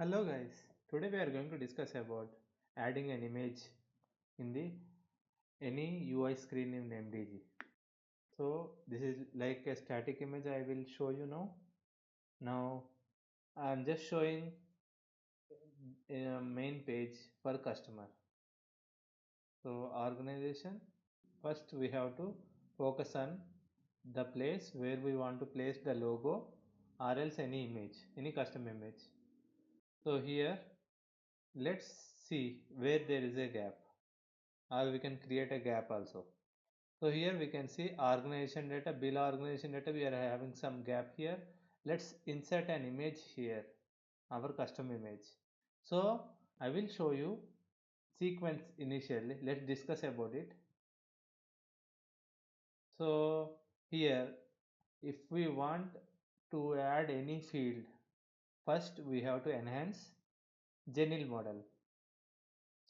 Hello guys, today we are going to discuss about adding an image in the any UI screen in MDG. So this is like a static image I will show you now. Now I am just showing a main page for customer. So organization, first we have to focus on the place where we want to place the logo or else any image, any custom image. So here let's see where there is a gap, or we can create a gap also. So here we can see organization data, below organization data we are having some gap here. Let's insert an image here, our custom image. So I will show you sequence initially. Let's discuss about it. So here if we want to add any field, first we have to enhance Genil model.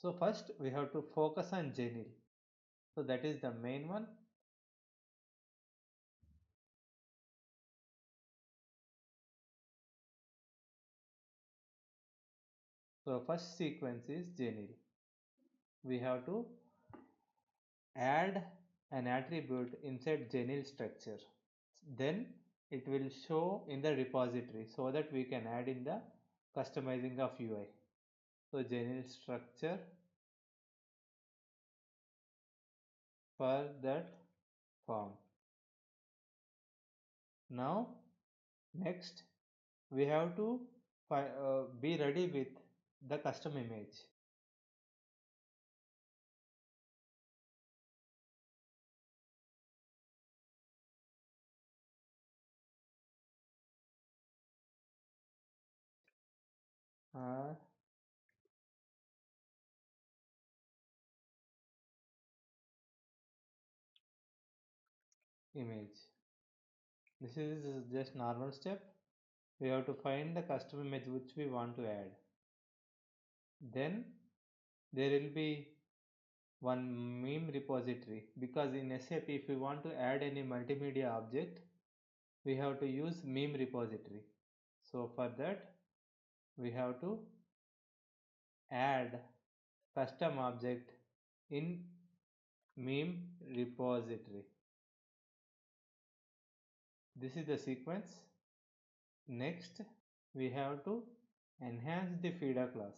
So first we have to focus on Genil. So that is the main one. So first sequence is Genil. We have to add an attribute inside Genil structure. Then it will show in the repository so that we can add in the customizing of UI. So Genil structure for that form. Now next we have to be ready with the custom image. Uh, Image. This is just normal step. We have to find the custom image which we want to add. Then there will be one meme repository, because in SAP if we want to add any multimedia object we have to use meme repository. So for that we have to add custom object in meme repository. This is the sequence. Next we have to enhance the feeder class.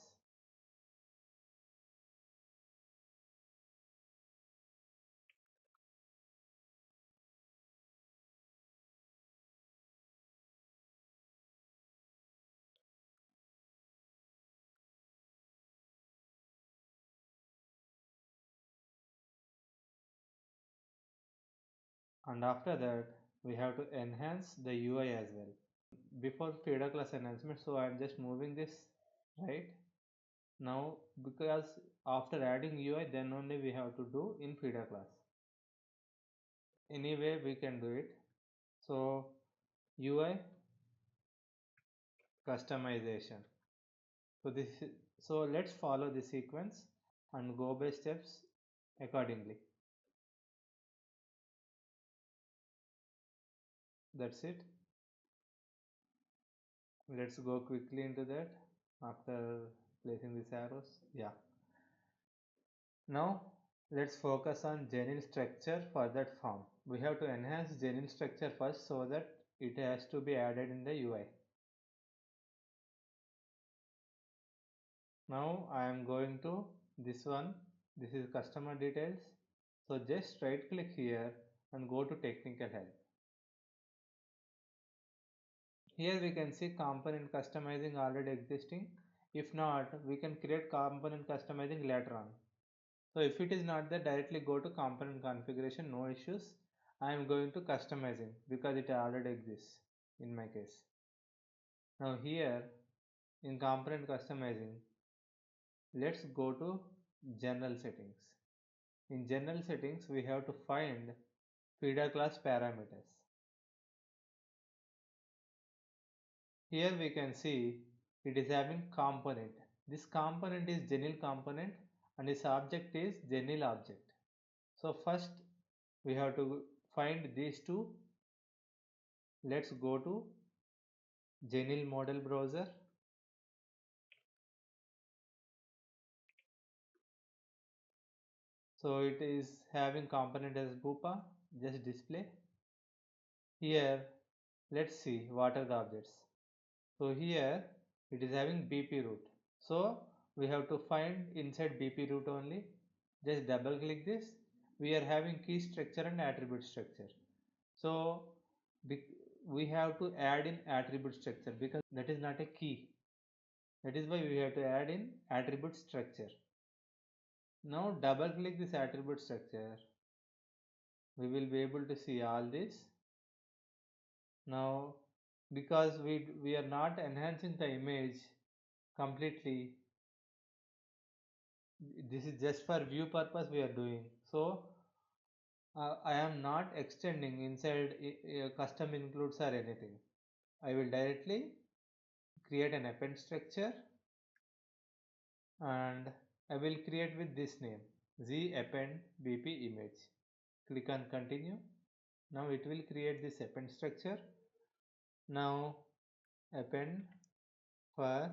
And after that we have to enhance the UI as well. Before feeder class enhancement, so I am just moving this right now, because after adding UI then only we have to do in feeder class. Anyway we can do it. So UI customization. So let's follow the sequence and go by steps accordingly. That's it. Let's go quickly into that after placing these arrows. Yeah. Now let's focus on Genil structure for that form. We have to enhance Genil structure first so that it has to be added in the UI. Now I am going to this one. This is customer details. So just right click here and go to technical help. Here we can see component customizing already existing. If not, we can create component customizing later on. So if it is not there, directly go to component configuration, no issues. I am going to customizing because it already exists in my case. Now here in component customizing, let's go to general settings. In general settings, we have to find feeder class parameters. Here we can see it is having component. This component is Genil component and its object is Genil object. So first we have to find these two. Let's go to Genil model browser. So it is having component as Bupa, just display. Here, let's see what are the objects. So here it is having BP root. So we have to find inside BP root only. Just double click this. We are having key structure and attribute structure. So we have to add in attribute structure because that is not a key. That is why we have to add in attribute structure. Now double click this attribute structure. We will be able to see all this. Now because we are not enhancing the image completely, this is just for view purpose we are doing. So I am not extending inside custom includes or anything. I will directly create an append structure and I will create with this name z append bp image. Click on continue. Now it will create this append structure. Now append for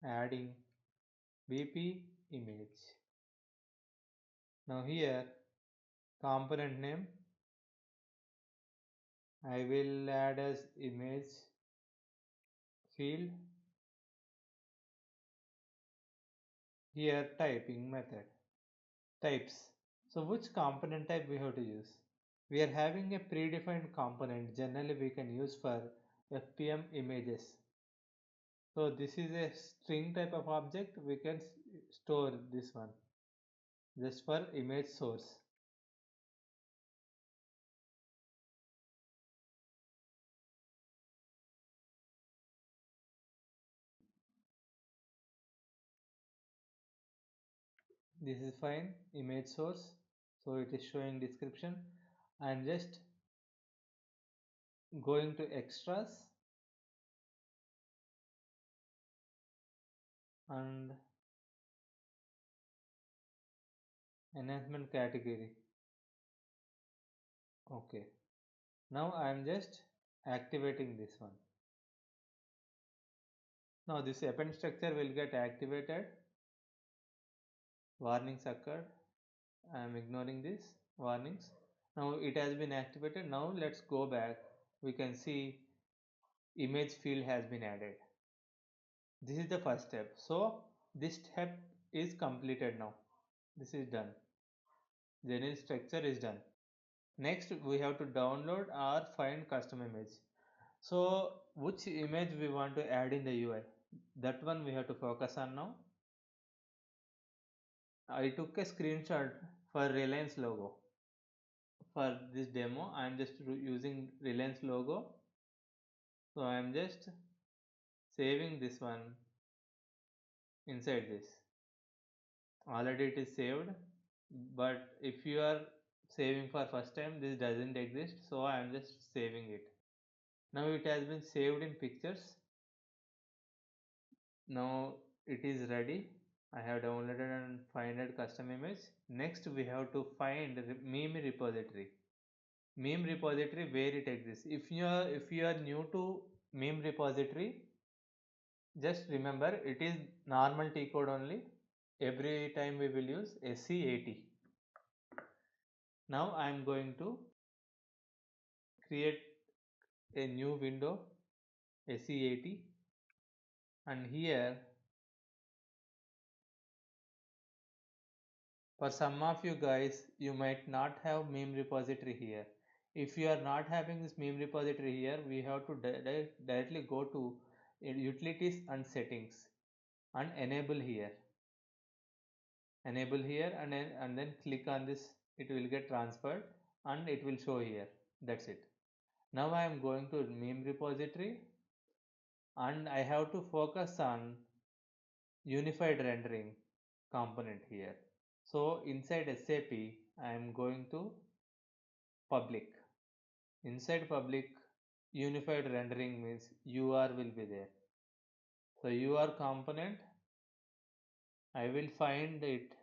adding bp image. Now here component name I will add as image field. Here typing method types. So which component type we have to use? We are having a predefined component generally we can use for FPM images. So this is a string type of object, we can store this one just for image source. This is fine, image source. So it is showing description. I am just going to extras and enhancement category. Okay. Now I am just activating this one. Now this append structure will get activated. Warnings occurred. I am ignoring this warnings. Now it has been activated. Now let's go back. We can see image field has been added. This is the first step. So this step is completed now. This is done. General structure is done. Next we have to download or find custom image. So which image we want to add in the UI? That one we have to focus on now. I took a screenshot for Reliance logo. For this demo, I am just using Reliance logo. So I am just saving this one inside this. Already it is saved, but if you are saving for first time, this doesn't exist. So I am just saving it. Now it has been saved in pictures. Now it is ready. I have downloaded and finded custom image. Next we have to find meme repository. Meme repository where it exists. If you are new to meme repository, just remember it is normal T code only. Every time we will use SC80. Now I am going to create a new window SC80 and here for some of you guys you might not have meme repository here. If you are not having this meme repository here, we have to directly go to utilities and settings and enable here and then click on this. It will get transferred and it will show here. That's it. Now I am going to meme repository and I have to focus on unified rendering component here. So inside SAP I am going to public. Inside public, unified rendering means UR will be there. So UR component, I will find it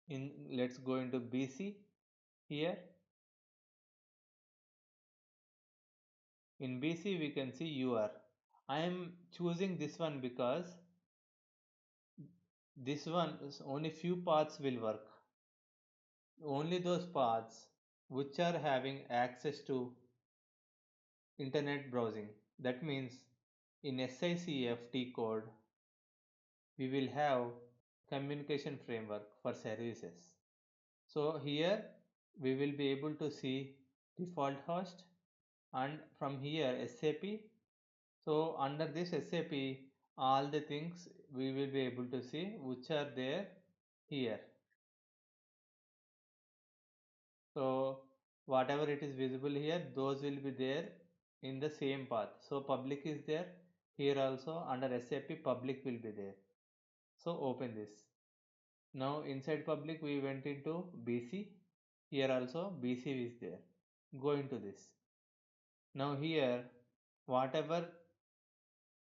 in, let's go into BC here In BC we can see UR. I am choosing this one because this one is only few paths will work. Only those paths which are having access to internet browsing. That means in SICFT code we will have communication framework for services. So here we will be able to see default host, and from here SAP. So under this SAP all the things we will be able to see which are there here. So whatever it is visible here, those will be there in the same path. So public is there, here also under SAP public will be there. So open this. Now inside public we went into BC. Here also BC is there. Go into this. Now here whatever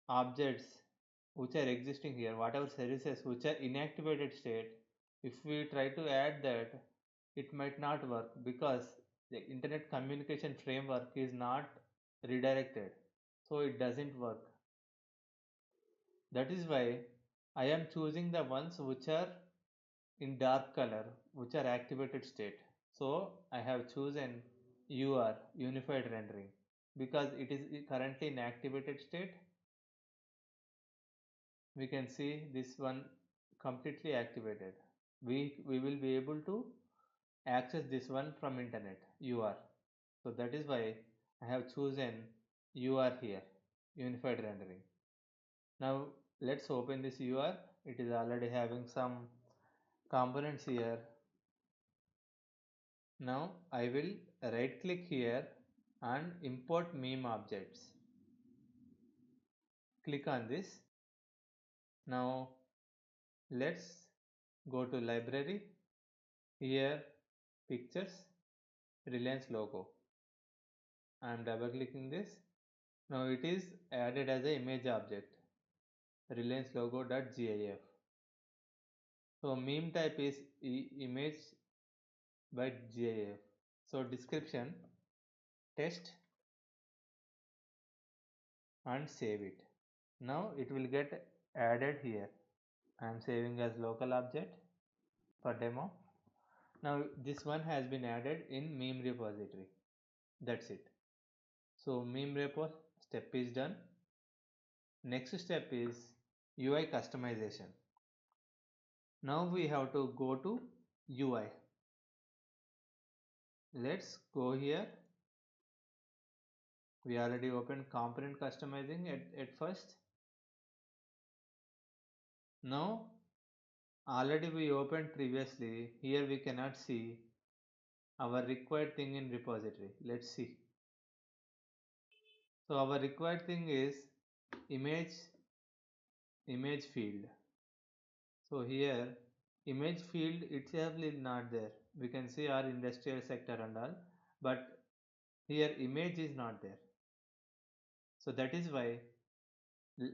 objects which are existing here, whatever services which are inactivated state, if we try to add that, it might not work because the internet communication framework is not redirected, so it doesn't work. That is why I am choosing the ones which are in dark color, which are activated state. So I have chosen UR, unified rendering, because it is currently in activated state. We can see this one completely activated. We will be able to access this one from internet UR. So that is why I have chosen UR here, unified rendering. Now let's open this UR. It is already having some components here. Now I will right click here and import meme objects. Click on this. Now let's go to library. Here pictures, Reliance logo. I am double clicking this. Now it is added as an image object, Reliance logo.gif. So meme type is image by GIF. So description test and save it. Now it will get added here. I am saving as local object for demo. Now this one has been added in meme repository. That's it. So meme repo step is done. Next step is UI customization. Now we have to go to UI. Let's go here. We already opened component customizing at first. Now already we opened previously. Here we cannot see our required thing in repository. Let's see. So our required thing is image field. So here image field itself is not there. We can see our industrial sector and all, but here image is not there. So that is why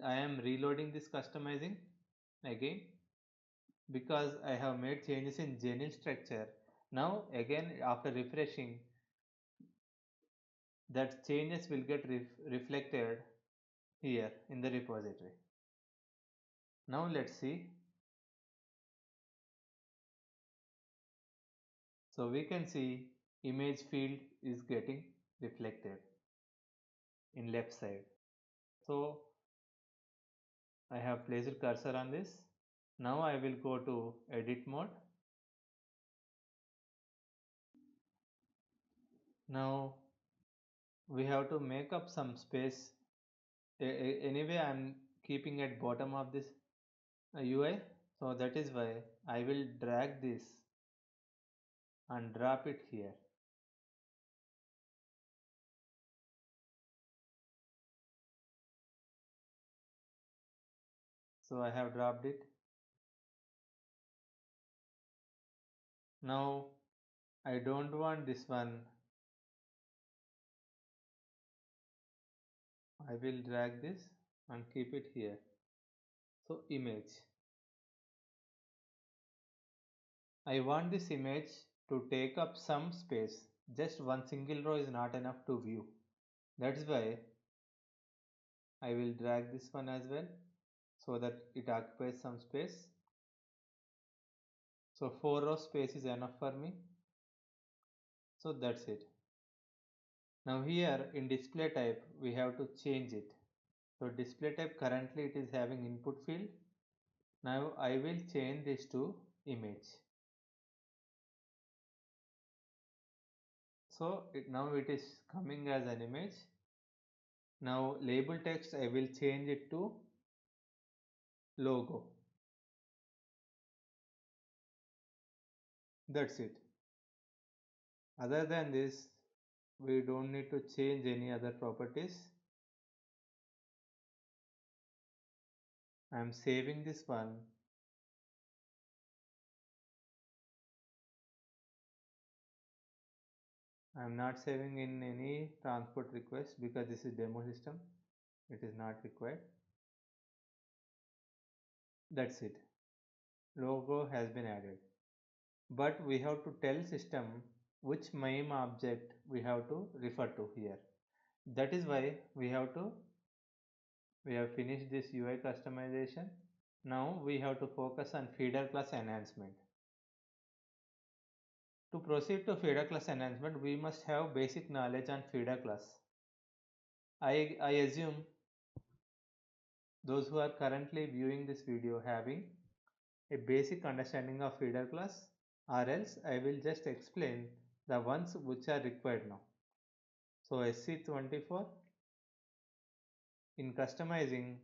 I am reloading this customizing again, because I have made changes in genuine structure. Now again after refreshing, that changes will get reflected here in the repository. Now let's see. So we can see image field is getting reflected in left side. So I have placed cursor on this. Now I will go to edit mode. Now we have to make up some space. Anyway, I am keeping at bottom of this UI. So that is why I will drag this and drop it here. So I have dropped it. Now I don't want this one. I will drag this and keep it here. So image. I want this image to take up some space. Just one single row is not enough to view. That's why I will drag this one as well so that it occupies some space. So 4 row space is enough for me. So that's it. Now here in display type we have to change it. So display type currently it is having input field. Now I will change this to image. So now it is coming as an image. Now label text I will change it to logo. That's it. Other than this, we don't need to change any other properties. I am saving this one. I am not saving in any transport request because this is demo system. It is not required. That's it. Logo has been added. But we have to tell system which MIME object we have to refer to here. That is why we have finished this UI customization. Now we have to focus on feeder class enhancement. To proceed to feeder class enhancement, we must have basic knowledge on feeder class. I assume those who are currently viewing this video having a basic understanding of feeder class, or else I will just explain the ones which are required now. So SC24, in customizing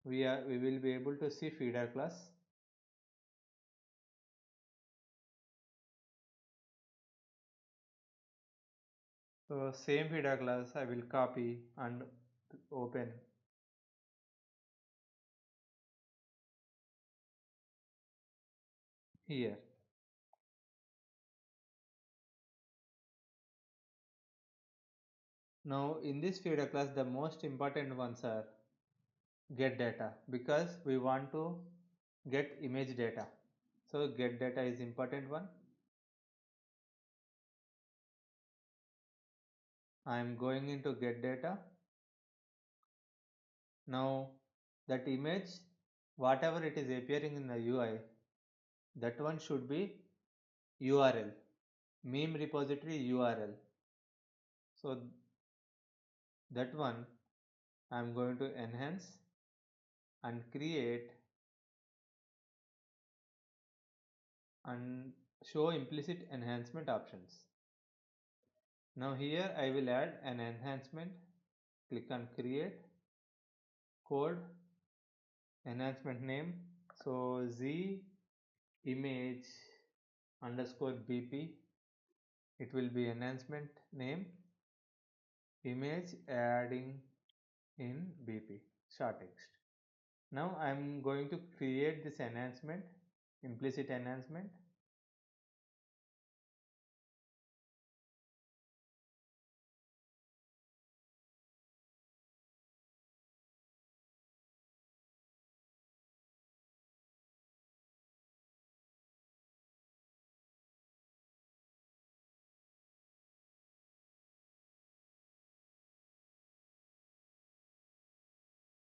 we will be able to see feeder class. So same feeder class I will copy and open. Here. Now in this feeder class the most important ones are get data, because we want to get image data. So get data is important one. I am going into get data. Now that image, whatever it is appearing in the UI, that one should be URL, meme repository URL. So that one I am going to enhance and create and show implicit enhancement options. Now here I will add an enhancement. Click on create, code, enhancement name. So Z image underscore BP. It will be enhancement name, image adding in BP, short text. Now I am going to create this enhancement, implicit enhancement.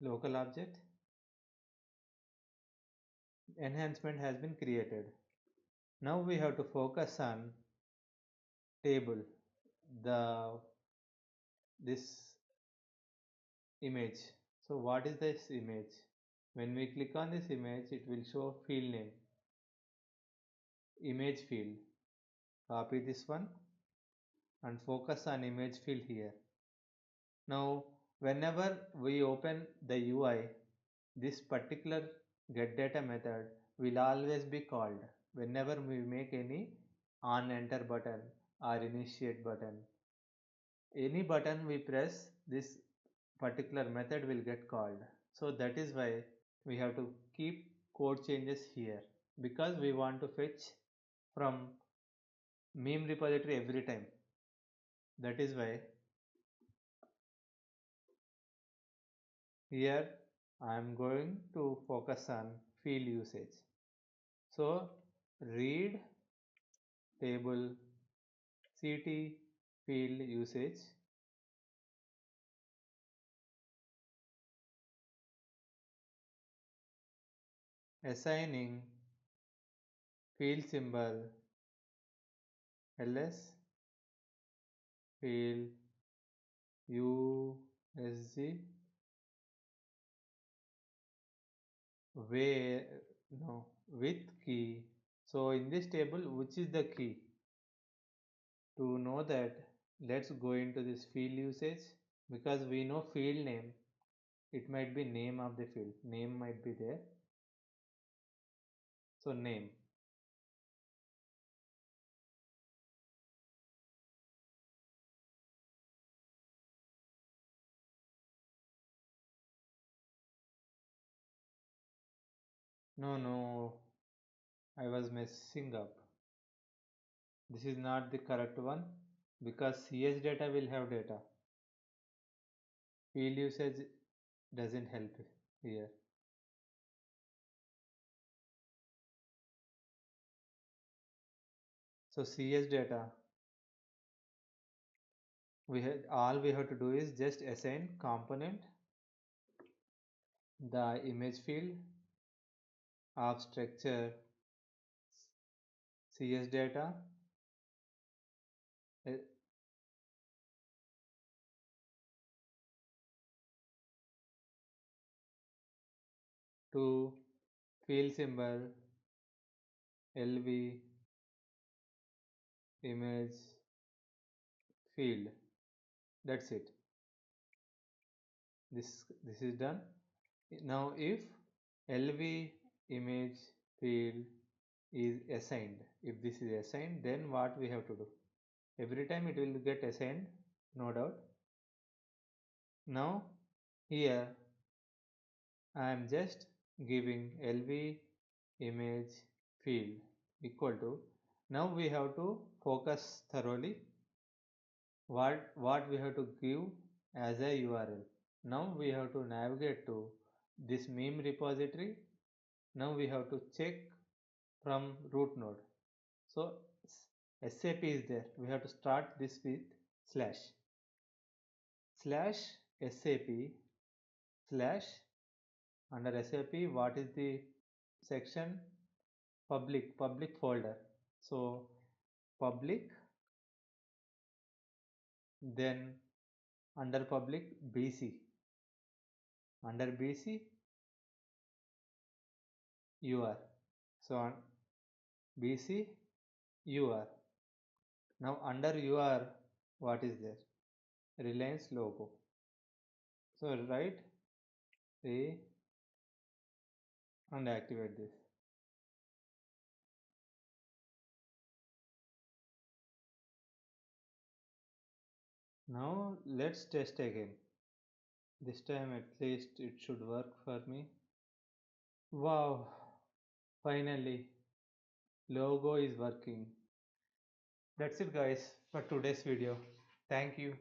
Local object. Enhancement has been created. Now we have to focus on table, this image. So what is this image? When we click on this image, it will show field name, image field. Copy this one and focus on image field here. Now whenever we open the UI, this particular get data method will always be called whenever we make any on enter button or initiate button. Any button we press, this particular method will get called. So that is why we have to keep code changes here, because we want to fetch from meme repository every time. That is why here I am going to focus on field usage. So read table CT field usage, assigning field symbol ls field usg where no with key. So in this table, which is the key? To know that, let's go into this field usage, because we know field name, it might be name of the field, name might be there. So name, no, I was messing up. This is not the correct one, because CS data will have data. Field usage doesn't help here. So CS data, all we have to do is just assign component the image field of structure CS data uh, to field symbol LV image field. That's it. This is done. Now if LV image field is assigned, if this is assigned, then what we have to do? Every time it will get assigned, no doubt. Now here I am just giving LV image field equal to, now we have to focus thoroughly what we have to give as a URL. Now we have to navigate to this meme repository. Now we have to check from root node. So SAP is there. We have to start this with slash SAP slash under SAP. What is the section? Public folder. So public, then under public BC, under BC UR. So on BC UR. Now under UR, what is there? Reliance logo. So write A and activate this. Now let's test again. This time at least it should work for me. Wow, finally logo is working. That's it guys for today's video. Thank you.